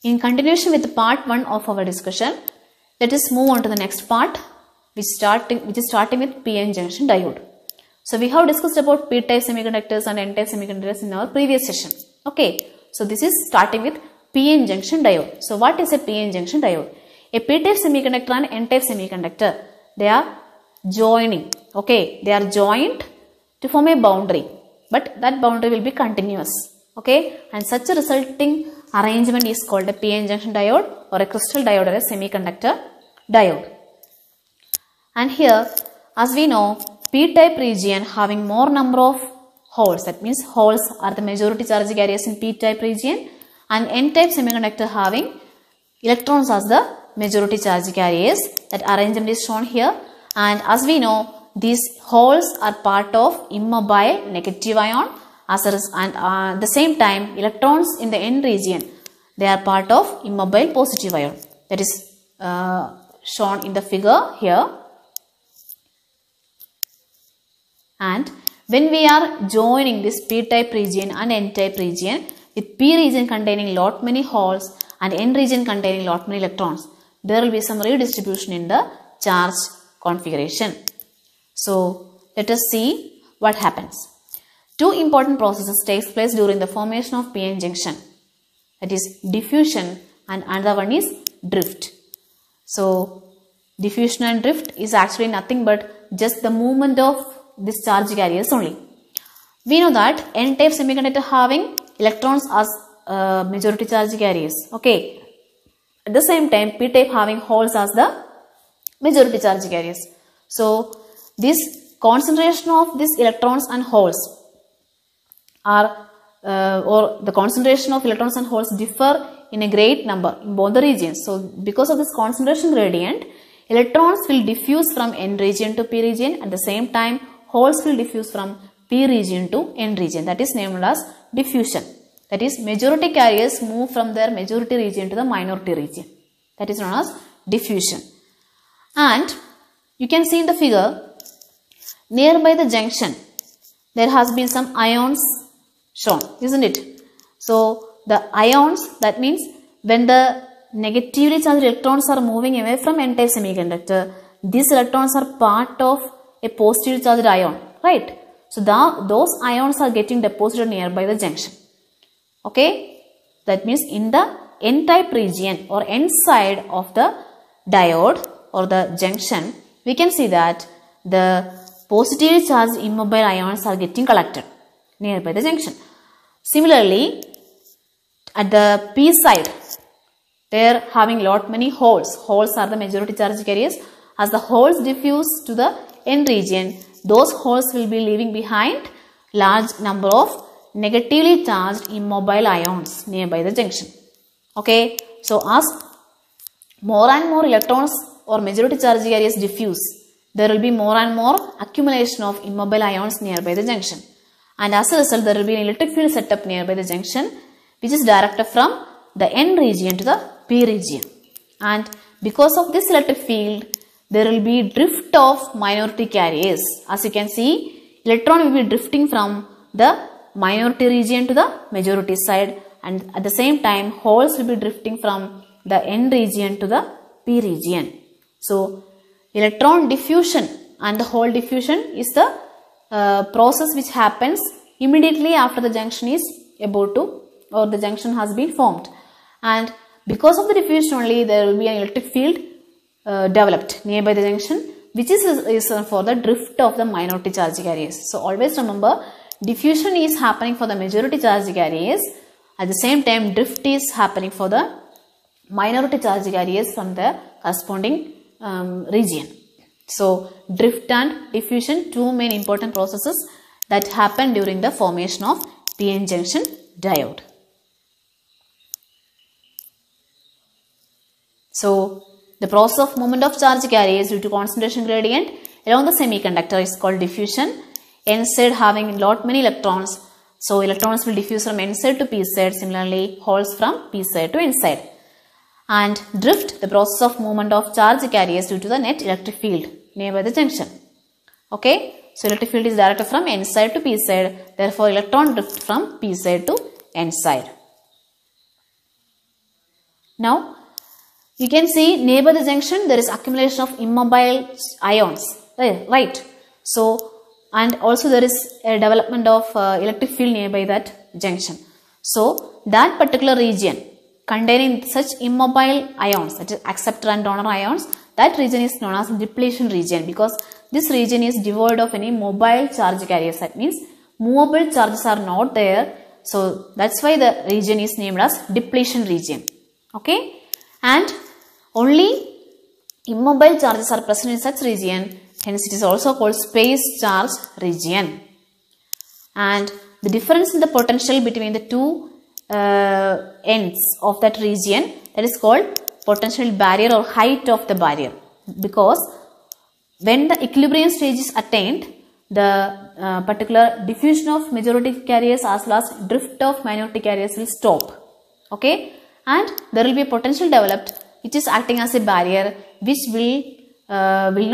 In continuation with part 1 of our discussion, let us move on to the next part, which is starting with PN junction diode. So we have discussed about P-type semiconductors and N-type semiconductors in our previous session. Okay, so this is starting with PN junction diode. So what is a PN junction diode? A P-type semiconductor and N-type semiconductor, they are joining. Okay, they are joined to form a boundary, but that boundary will be continuous. Okay, and such a resulting arrangement is called a PN junction diode or a crystal diode or a semiconductor diode. And here, as we know, P-type region having more number of holes, that means holes are the majority charge carriers in P-type region, and N-type semiconductor having electrons as the majority charge carriers. That arrangement is shown here, and as we know, these holes are part of immobile negative ion, and at the same time electrons in the N region, they are part of immobile positive ion. That is shown in the figure here. And when we are joining this P-type region and N-type region, with P region containing lot many holes and N region containing lot many electrons, there will be some redistribution in the charge configuration. So let us see what happens. Two important processes takes place during the formation of PN junction. That is diffusion, and another one is drift. So diffusion and drift is actually nothing but just the movement of this charge carriers only. We know that N-type semiconductor having electrons as majority charge carriers. Okay. At the same time, P-type having holes as the majority charge carriers. So this concentration of these electrons and holes are or the concentration of electrons and holes differ in a great number in both the regions. So because of this concentration gradient, electrons will diffuse from N region to P region. At the same time, holes will diffuse from P region to N region. That is named as diffusion. That is, majority carriers move from their majority region to the minority region. That is known as diffusion. And you can see in the figure, nearby the junction, there has been some ions shown, isn't it? So the ions, that means when the negatively charged electrons are moving away from N-type semiconductor, these electrons are part of a positively charged ion, right? So those ions are getting deposited nearby the junction. Okay, that means in the N-type region or N side of the diode or the junction, we can see that the positively charged immobile ions are getting collected nearby the junction. Similarly, at the P side, they are having lot many holes. Holes are the majority charge carriers. As the holes diffuse to the N region, those holes will be leaving behind large number of negatively charged immobile ions nearby the junction. Okay, so as more and more electrons or majority charge carriers diffuse, there will be more and more accumulation of immobile ions nearby the junction. And as a result, there will be an electric field set up nearby the junction, which is directed from the N region to the P region. And because of this electric field, there will be drift of minority carriers. As you can see, electron will be drifting from the minority region to the majority side, and at the same time, holes will be drifting from the N region to the P region. So electron diffusion and the hole diffusion is the process which happens immediately after the junction is about to, or the junction has been formed. And because of the diffusion only, there will be an electric field developed nearby the junction, which is for the drift of the minority charge carriers. So always remember, diffusion is happening for the majority charge carriers. At the same time, drift is happening for the minority charge carriers from the corresponding region. So drift and diffusion, two main important processes that happen during the formation of PN junction diode. So the process of movement of charge carriers due to concentration gradient along the semiconductor is called diffusion. N side having lot many electrons, so electrons will diffuse from N side to P side. Similarly, holes from P side to N side. And drift, the process of movement of charge carriers due to the net electric field nearby the junction. Okay, so electric field is directed from N side to P side. Therefore, electron drift from P side to N side. Now you can see near the junction there is accumulation of immobile ions, right? So, and also there is a development of electric field nearby that junction. So that particular region containing such immobile ions, that is acceptor and donor ions, that region is known as depletion region, because this region is devoid of any mobile charge carriers. That means movable charges are not there. So that's why the region is named as depletion region. Okay, and only immobile charges are present in such region, hence it is also called space charge region. And the difference in the potential between the two ends of that region, that is called potential barrier or height of the barrier, because when the equilibrium stage is attained, the particular diffusion of majority carriers as well as drift of minority carriers will stop. Okay, and there will be a potential developed which is acting as a barrier, which will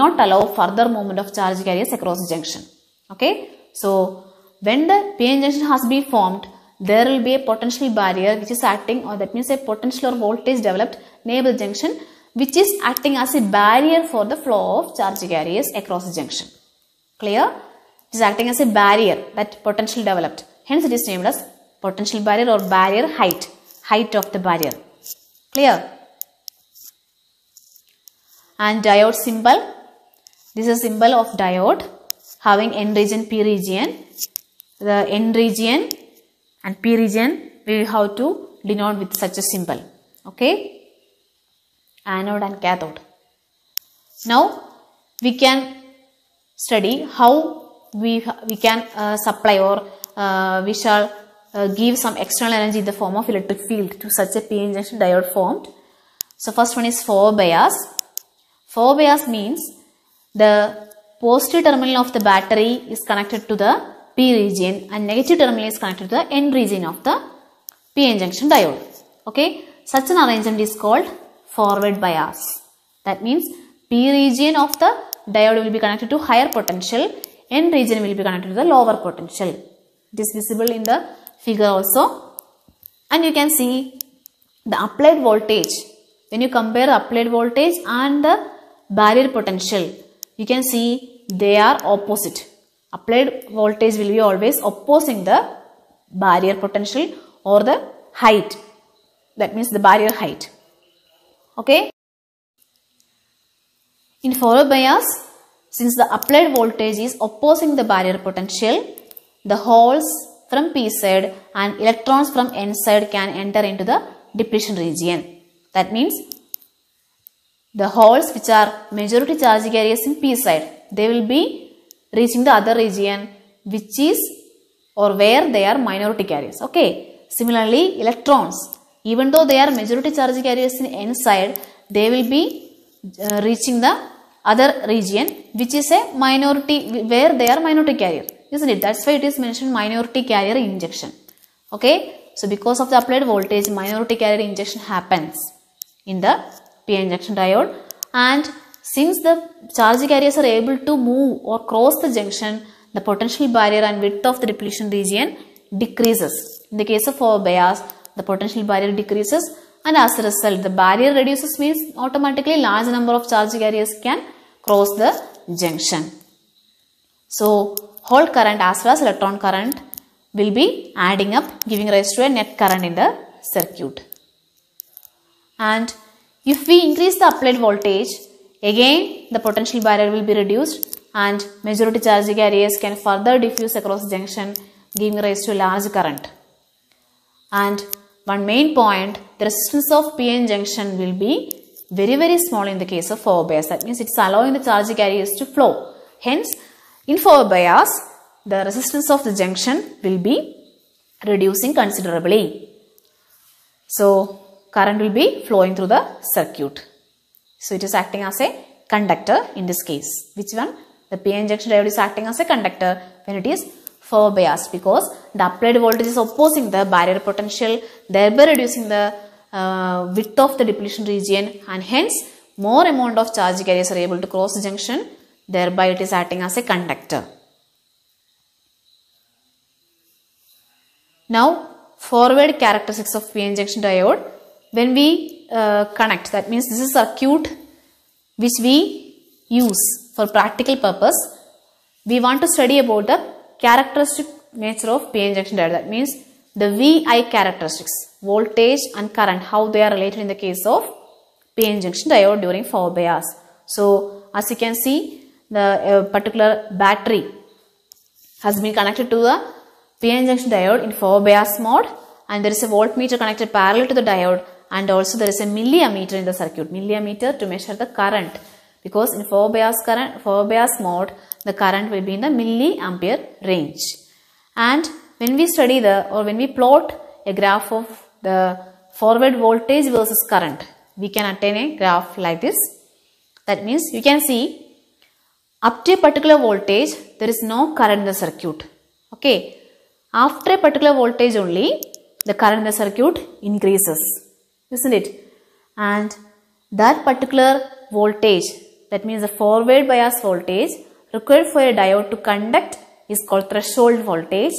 not allow further movement of charge carriers across the junction. Okay, so when the PN junction has been formed, there will be a potential barrier which is acting, or that means a potential or voltage developed near the junction, which is acting as a barrier for the flow of charge carriers across the junction. Clear? It is acting as a barrier, that potential developed. Hence it is named as potential barrier or barrier height, height of the barrier. Clear? And diode symbol. This is a symbol of diode having N region, P region. The N region and P region we have to denote with such a symbol. Okay, anode and cathode. Now we can study how we can supply, or we shall give some external energy in the form of electric field to such a PN junction diode formed. So first one is forward bias. Forward bias means the positive terminal of the battery is connected to the P region and negative terminal is connected to the N region of the PN junction diode. Okay, such an arrangement is called forward bias. That means P region of the diode will be connected to higher potential, N region will be connected to the lower potential. It is visible in the figure also, and you can see the applied voltage. When you compare the applied voltage and the barrier potential, you can see they are opposite. Applied voltage will be always opposing the barrier potential or the height. That means the barrier height. Okay. In forward bias, since the applied voltage is opposing the barrier potential, the holes from P side and electrons from N side can enter into the depletion region. That means the holes which are majority charge carriers in P side, they will be reaching the other region which is or where they are minority carriers. Okay. Similarly, electrons, even though they are majority charge carriers in N side, they will be reaching the other region which is a minority, where they are minority carrier, isn't it? That's why it is mentioned minority carrier injection. Okay. So because of the applied voltage, minority carrier injection happens in the PN junction diode, and since the charge carriers are able to move or cross the junction, the potential barrier and width of the depletion region decreases. In the case of forward bias, the potential barrier decreases, and as a result the barrier reduces, means automatically large number of charge carriers can cross the junction. So hole current as well as electron current will be adding up, giving rise to a net current in the circuit. And if we increase the applied voltage, again the potential barrier will be reduced and majority charge carriers can further diffuse across the junction, giving rise to a large current. And one main point, the resistance of PN junction will be very small in the case of forward bias. That means it is allowing the charge carriers to flow. Hence, in forward bias, the resistance of the junction will be reducing considerably. So current will be flowing through the circuit. So it is acting as a conductor in this case. Which one? The PN junction diode is acting as a conductor when it is forward bias, because the applied voltage is opposing the barrier potential, thereby reducing the width of the depletion region, and hence more amount of charge carriers are able to cross the junction, thereby it is acting as a conductor. Now forward characteristics of PN junction diode. when we connect, that means this is a circuit which we use for practical purpose. We want to study about the characteristic nature of PN junction diode. That means the VI characteristics, voltage and current, how they are related in the case of PN junction diode during forward bias. So as you can see, the particular battery has been connected to the PN junction diode in forward bias mode, and there is a voltmeter connected parallel to the diode, and also there is a milliammeter in the circuit, milliammeter to measure the current, because in forward bias mode the current will be in the milliampere range. And when we study when we plot a graph of the forward voltage versus current, we can attain a graph like this. That means you can see up to a particular voltage there is no current in the circuit. Okay, after a particular voltage only the current in the circuit increases, isn't it? And that particular voltage, that means the forward bias voltage required for a diode to conduct, is called threshold voltage,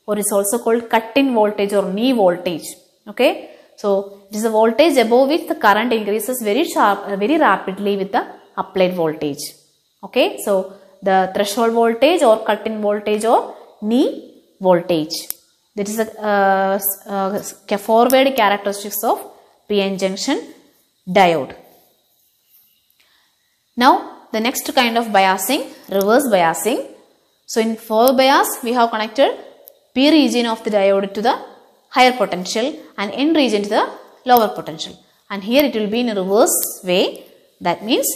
or is also called cut-in voltage or knee voltage. Okay, so it is a voltage above which the current increases very rapidly with the applied voltage. Okay, so the threshold voltage or cut-in voltage or knee voltage. That is the forward characteristics of PN junction diode. Now the next kind of biasing, reverse biasing. So in forward bias we have connected P region of the diode to the higher potential and N region to the lower potential, and here it will be in a reverse way. That means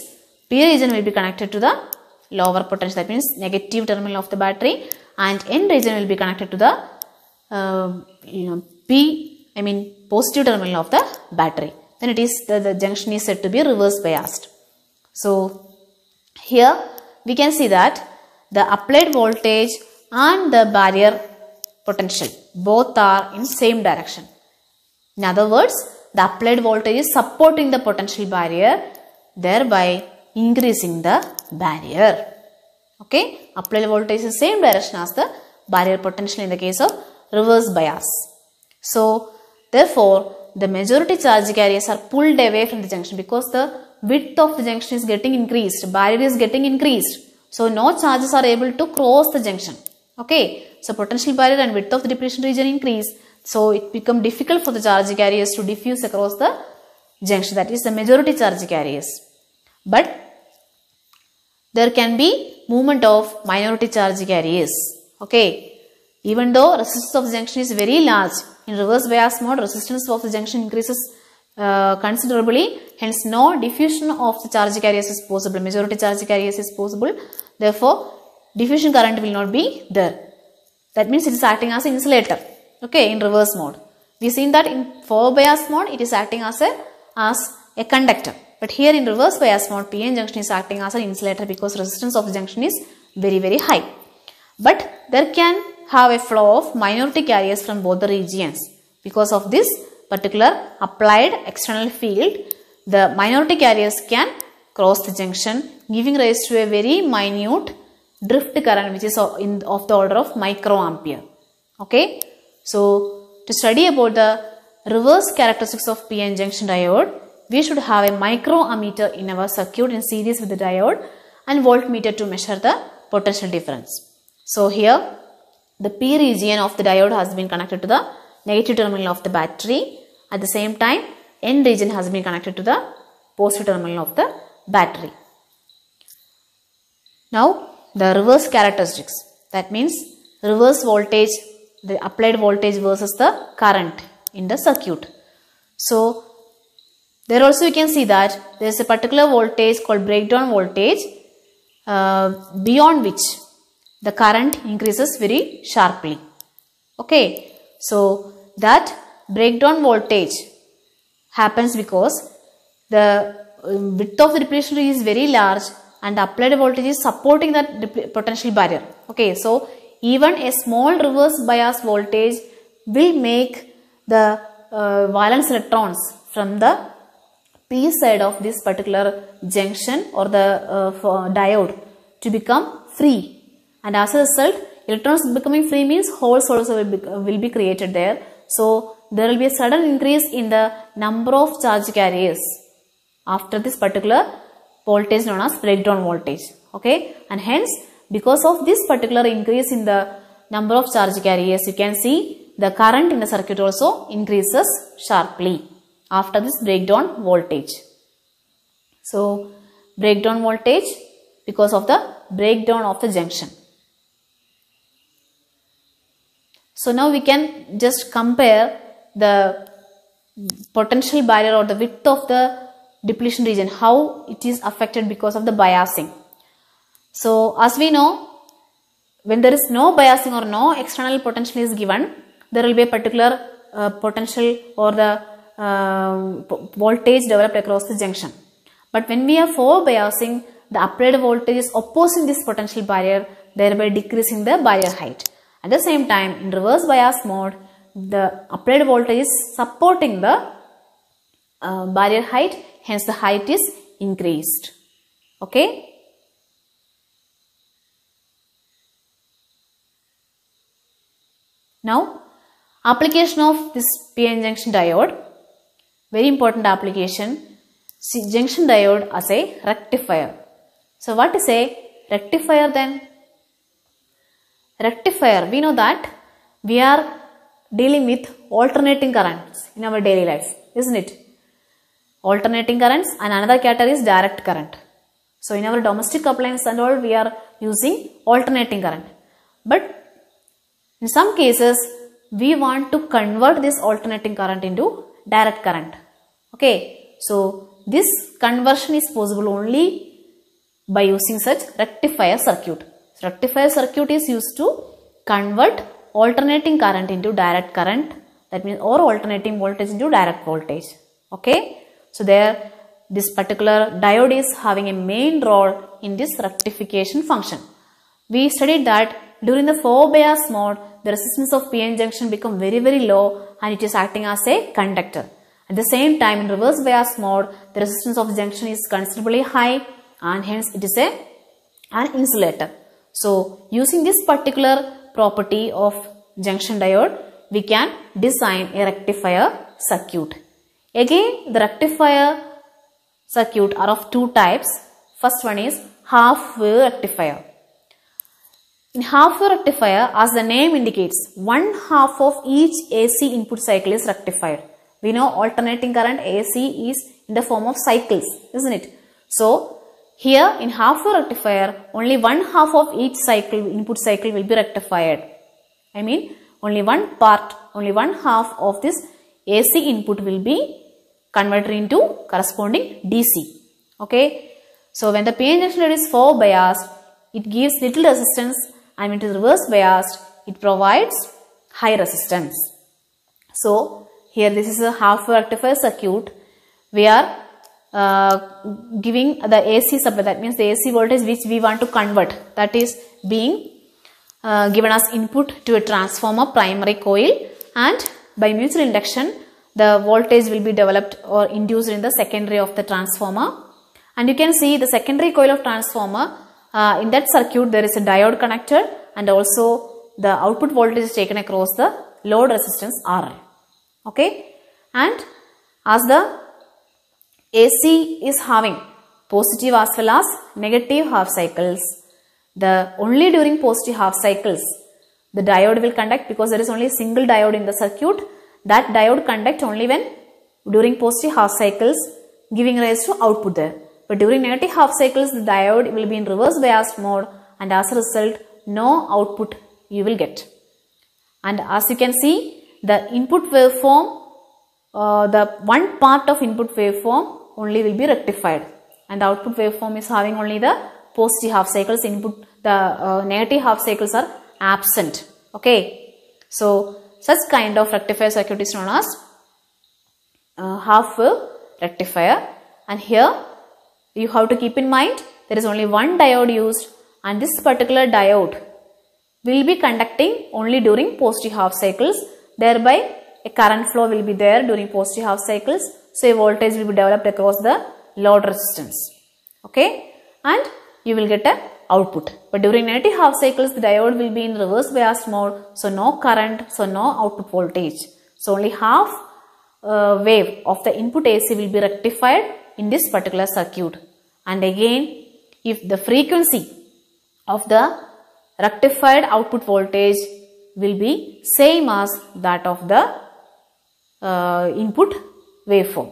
P region will be connected to the lower potential, that means negative terminal of the battery, and N region will be connected to the positive terminal of the battery. Then it is the junction is said to be reverse biased. So here we can see that the applied voltage and the barrier potential both are in same direction. In other words, the applied voltage is supporting the potential barrier, thereby increasing the barrier. Okay, applied voltage is same direction as the barrier potential in the case of reverse bias. So therefore the majority charge carriers are pulled away from the junction because the width of the junction is getting increased, barrier is getting increased. So no charges are able to cross the junction. Okay, so potential barrier and width of the depletion region increase. So it becomes difficult for the charge carriers to diffuse across the junction, that is the majority charge carriers. But there can be movement of minority charge carriers. Okay, even though resistance of the junction is very large, in reverse bias mode resistance of the junction increases considerably, hence no diffusion of the charge carriers is possible, majority charge carriers is possible, therefore diffusion current will not be there. That means it is acting as an insulator. Okay, in reverse mode we seen that in forward bias mode it is acting as a conductor, but here in reverse bias mode PN junction is acting as an insulator because resistance of the junction is very high. But there can have a flow of minority carriers from both the regions. Because of this particular applied external field, the minority carriers can cross the junction, giving rise to a very minute drift current which is of the order of microampere. Okay, so to study about the reverse characteristics of PN junction diode, we should have a microammeter in our circuit in series with the diode and voltmeter to measure the potential difference. So here the P region of the diode has been connected to the negative terminal of the battery. At the same time N region has been connected to the positive terminal of the battery. Now the reverse characteristics, that means reverse voltage, the applied voltage versus the current in the circuit. So there also you can see that there is a particular voltage called breakdown voltage beyond which the current increases very sharply. Okay, so that breakdown voltage happens because the width of the depletion is very large and the applied voltage is supporting that potential barrier. Okay, so even a small reverse bias voltage will make the valence electrons from the P side of this particular junction or the diode to become free, and as a result electrons becoming free means holes also will be created there. So there will be a sudden increase in the number of charge carriers after this particular voltage known as breakdown voltage. Okay, and hence because of this particular increase in the number of charge carriers, you can see the current in the circuit also increases sharply after this breakdown voltage. So breakdown voltage because of the breakdown of the junction. So now we can just compare the potential barrier or the width of the depletion region, how it is affected because of the biasing. So as we know, when there is no biasing or no external potential is given, there will be a particular potential or the voltage developed across the junction. But when we have for biasing, the applied voltage is opposing this potential barrier, thereby decreasing the barrier height. At the same time, in reverse bias mode, the applied voltage is supporting the barrier height, hence the height is increased. Okay. Now, application of this PN junction diode, very important application. See, junction diode as a rectifier. So what is a rectifier then? Rectifier, we know that we are dealing with alternating currents in our daily life, isn't it? Alternating currents, and another category is direct current. So in our domestic appliance and all, we are using alternating current. But in some cases, we want to convert this alternating current into direct current. Okay, so this conversion is possible only by using such rectifier circuit. So rectifier circuit is used to convert alternating current into direct current, that means or alternating voltage into direct voltage. Okay, so there this particular diode is having a main role in this rectification function. We studied that during the 4 bias mode, the resistance of PN junction become very low and it is acting as a conductor. At the same time, in reverse bias mode, the resistance of the junction is considerably high and hence it is an insulator. So using this particular property of junction diode, we can design a rectifier circuit. Again, the rectifier circuit are of two types. First one is half-wave rectifier. In half-wave rectifier, as the name indicates, one half of each AC input cycle is rectified. We know alternating current AC is in the form of cycles, isn't it? So here in half-wave rectifier, only one half of each cycle, input cycle will be rectified. I mean, only one part, only one half of this AC input will be converted into corresponding DC. Okay. So when the PN junction diode is forward biased, it gives little resistance, and when it is reverse biased, it provides high resistance. So here this is a half-wave rectifier circuit. We are giving the AC supply, that means the AC voltage which we want to convert, that is being given as input to a transformer primary coil, and by mutual induction the voltage will be developed or induced in the secondary of the transformer. And you can see the secondary coil of transformer, in that circuit there is a diode connected, and also the output voltage is taken across the load resistance RL. Okay, and as the AC is having positive as well as negative half cycles, only during positive half cycles the diode will conduct, because there is only a single diode in the circuit. That diode conduct only when during positive half cycles, giving rise to output there. But during negative half cycles, the diode will be in reverse biased mode, and as a result, no output you will get. And as you can see, the input waveform, the one part of input waveform only will be rectified, and the output waveform is having only the positive half cycles. The negative half cycles are absent. Okay, so such kind of rectifier circuit is known as half-wave rectifier. And here you have to keep in mind there is only one diode used, and this particular diode will be conducting only during positive half cycles. Thereby a current flow will be there during positive half cycles. So a voltage will be developed across the load resistance. Okay, and you will get a output. But during negative half cycles, the diode will be in reverse biased mode. So no current, so no output voltage. So only half wave of the input AC will be rectified in this particular circuit. And again, if the frequency of the rectified output voltage will be same as that of the input waveform.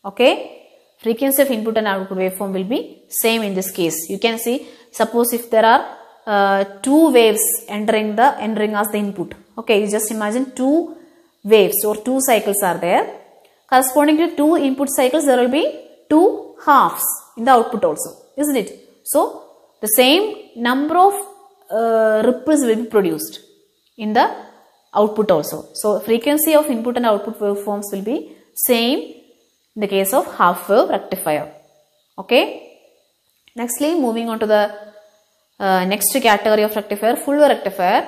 Okay, frequency of input and output waveform will be same in this case. You can see, suppose if there are two waves entering as the input. Okay, you just imagine two waves or two cycles are there. Corresponding to two input cycles, there will be two halves in the output also, isn't it? So the same number of ripples will be produced in the output also. So frequency of input and output waveforms will be same in the case of half wave rectifier. Okay. Nextly, moving on to the next category of rectifier, full wave rectifier.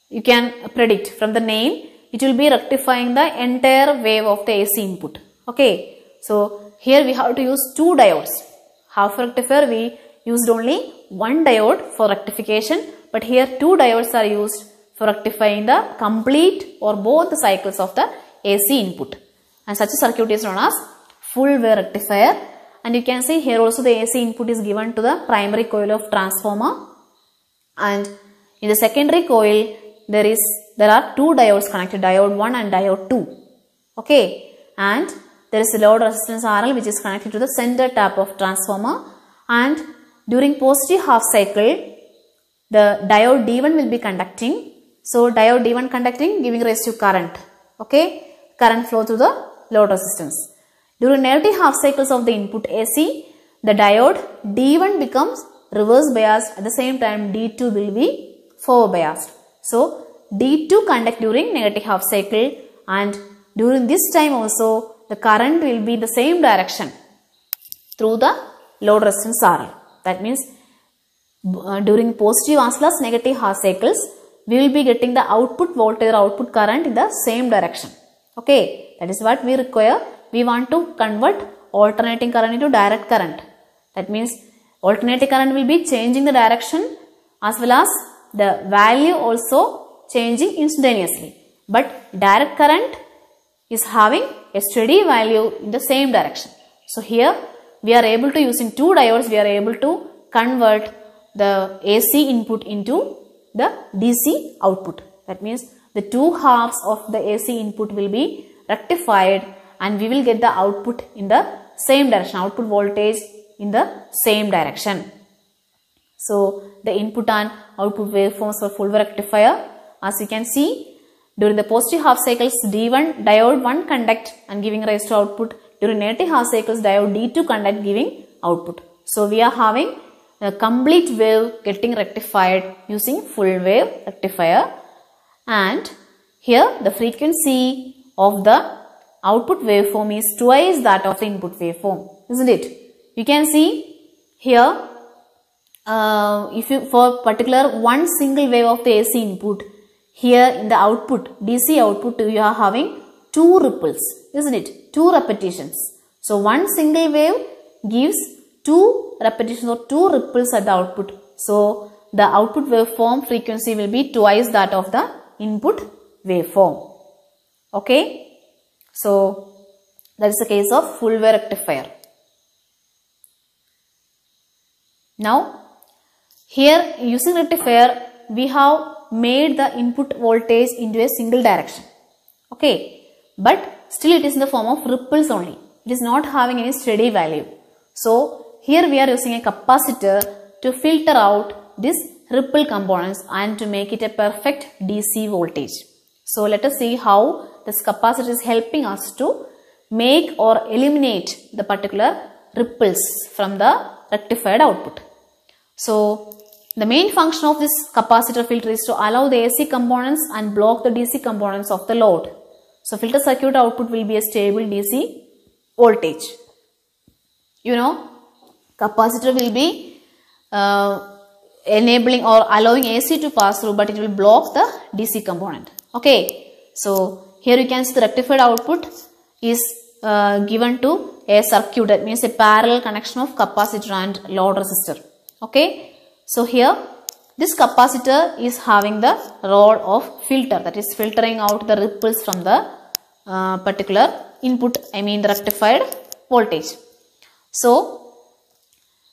You can predict from the name, it will be rectifying the entire wave of the AC input. Okay. So here we have to use two diodes. Half rectifier we used only one diode for rectification, but here two diodes are used for rectifying the complete or both the cycles of the AC input. And such a circuit is known as full wave rectifier. And you can see here also the AC input is given to the primary coil of transformer, and in the secondary coil there are two diodes connected, diode 1 and diode 2. Okay, and there is a load resistance RL which is connected to the center tap of transformer, and during positive half cycle the diode D1 will be conducting. So diode D1 conducting, giving rise to current. Okay, current flow through the load resistance. During negative half cycles of the input AC, the diode D1 becomes reverse biased, at the same time D2 will be forward biased. So D2 conduct during negative half cycle, and during this time also the current will be the same direction through the load resistance RL. That means during positive as well as negative half cycles, we will be getting the output voltage or output current in the same direction. Okay, that is what we require. We want to convert alternating current into direct current. That means alternating current will be changing the direction as well as the value also changing instantaneously. But direct current is having a steady value in the same direction. So here we are able to, using two diodes, we are able to convert the AC input into the DC output. That means the two halves of the AC input will be rectified and we will get the output in the same direction, output voltage in the same direction. So the input and output waveforms for full wave rectifier, as you can see, during the positive half cycles D1 diode 1 conduct and giving rise to output. During negative half cycles diode D2 conduct giving output. So we are having a complete wave getting rectified using full wave rectifier, and here the frequency of the output waveform is twice that of the input waveform, isn't it? You can see here, if you for particular one single wave of the AC input, here in the output, DC output, you are having two ripples, isn't it? Two repetitions. So one single wave gives two repetitions or two ripples at the output. So the output waveform frequency will be twice that of the input waveform. Okay. So that is the case of full wave rectifier. Now here using rectifier we have made the input voltage into a single direction. Okay. But still it is in the form of ripples only. It is not having any steady value. So here we are using a capacitor to filter out these ripple components and to make it a perfect DC voltage. So let us see how this capacitor is helping us to make or eliminate the particular ripples from the rectified output. So the main function of this capacitor filter is to allow the AC components and block the DC components of the load. So filter circuit output will be a stable DC voltage. You know, capacitor will be enabling or allowing AC to pass through, but it will block the DC component. Okay, so here you can see the rectified output is given to a circuit, that means a parallel connection of capacitor and load resistor. Okay, so here this capacitor is having the role of filter, that is filtering out the ripples from the particular input, I mean the rectified voltage. So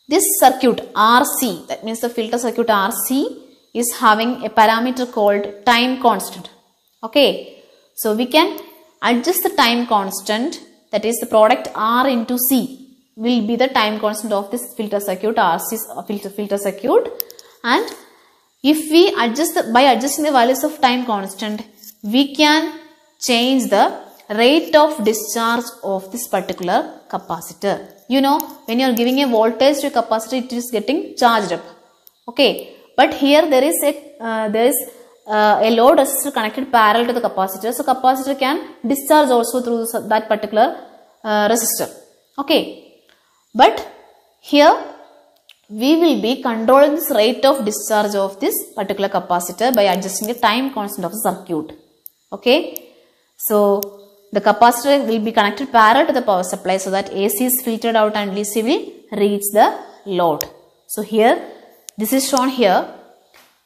this circuit RC, that means the filter circuit RC is having a parameter called time constant. Okay, so we can adjust the time constant, that is the product R into C will be the time constant of this filter circuit RC filter circuit, and if we adjust by adjusting the values of time constant, we can change the rate of discharge of this particular capacitor. You know, when you are giving a voltage to a capacitor, it is getting charged up. Okay, but here there is a load resistor connected parallel to the capacitor, so capacitor can discharge also through that particular resistor. Okay, but here we will be controlling this rate of discharge of this particular capacitor by adjusting the time constant of the circuit. Okay, so the capacitor will be connected parallel to the power supply so that AC is filtered out and DC will reach the load. So here, this is shown here.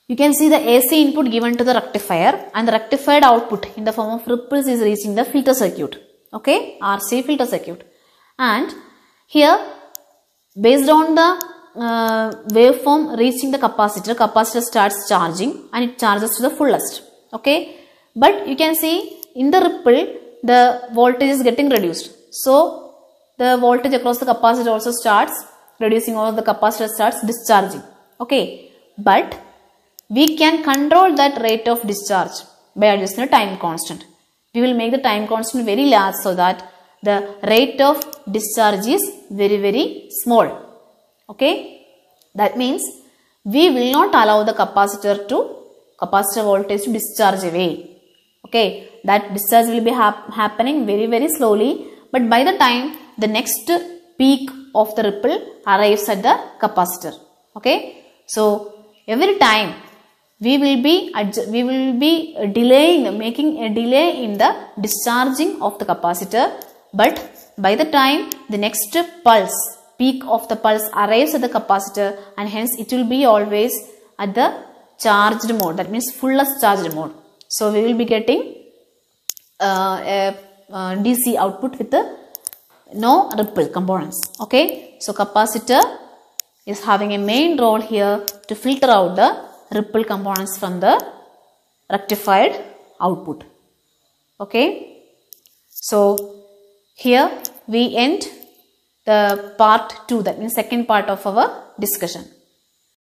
You can see the AC input given to the rectifier and the rectified output in the form of ripples is reaching the filter circuit. Okay, RC filter circuit. And here, based on the waveform reaching the capacitor starts charging and it charges to the fullest. Okay, but you can see in the ripple, the voltage is getting reduced. So the voltage across the capacitor also starts reducing, or the capacitor starts discharging. Okay, but we can control that rate of discharge by adjusting the time constant. We will make the time constant very large so that the rate of discharge is very, very small. Okay, that means we will not allow the capacitor voltage to discharge away. Okay, that discharge will be happening very, very slowly, but by the time the next peak of the ripple arrives at the capacitor. Okay, so every time we will be delaying, making a delay in the discharging of the capacitor, but by the time the next peak of the pulse arrives at the capacitor, and hence it will be always at the charged mode, that means fullest charged mode. So we will be getting a DC output with no ripple components. Okay, so capacitor is having a main role here to filter out the ripple components from the rectified output. Okay, so here we end the part 2, that means second part of our discussion.